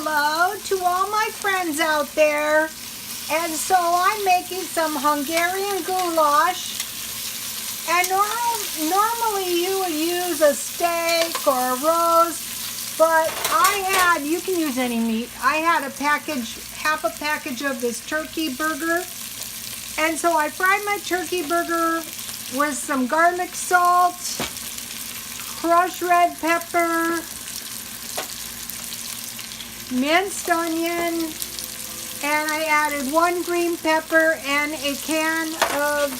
hello to all my friends out there. And so I'm making some Hungarian goulash. And normally you would use a steak or a roast, but you can use any meat. I had half a package of this turkey burger. And so I fried my turkey burger with some garlic salt, crushed red pepper, minced onion, and I added 1 green pepper and a can of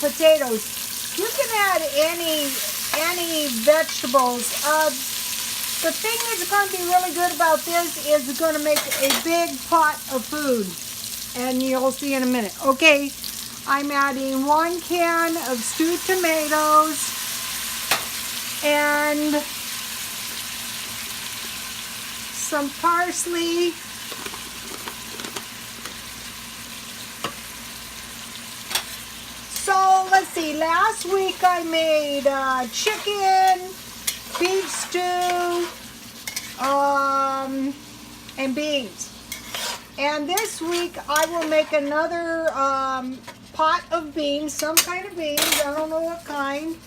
potatoes. You can add any vegetables. The thing that's going to be really good about this is it's going to make a big pot of food, and you'll see in a minute. Okay, I'm adding 1 can of stewed tomatoes and some parsley, so let's see, last week I made chicken, beef stew, and beans. And this week I will make another pot of beans, some kind of beans, I don't know what kind.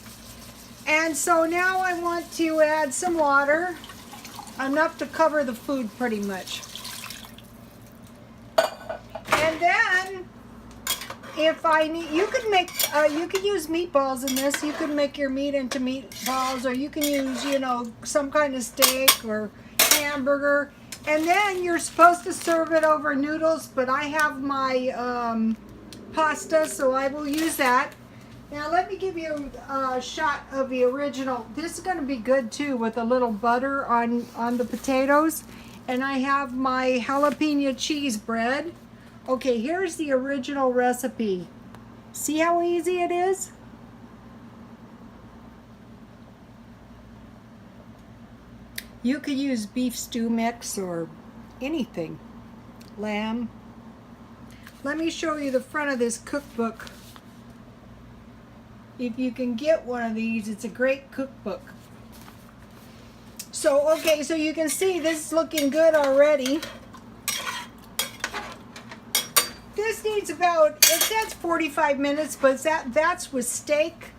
And so now I want to add some water, enough to cover the food pretty much. And then if I need, you can use meatballs in this. You can make your meat into meatballs, or you can use, some kind of steak or hamburger. And then you're supposed to serve it over noodles, but I have my pasta, so I will use that. Now let me give you a shot of the original. This is going to be good too, with a little butter on the potatoes. And I have my jalapeno cheese bread. Okay, here's the original recipe. See how easy it is? You could use beef stew mix or anything. Lamb. Let me show you the front of this cookbook. If you can get one of these, it's a great cookbook. So, okay, so you can see this is looking good already. This needs about, it says 45 minutes, but that's with steak.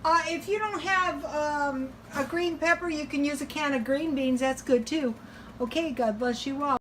If you don't have a green pepper, you can use a can of green beans. That's good too. Okay, God bless you all.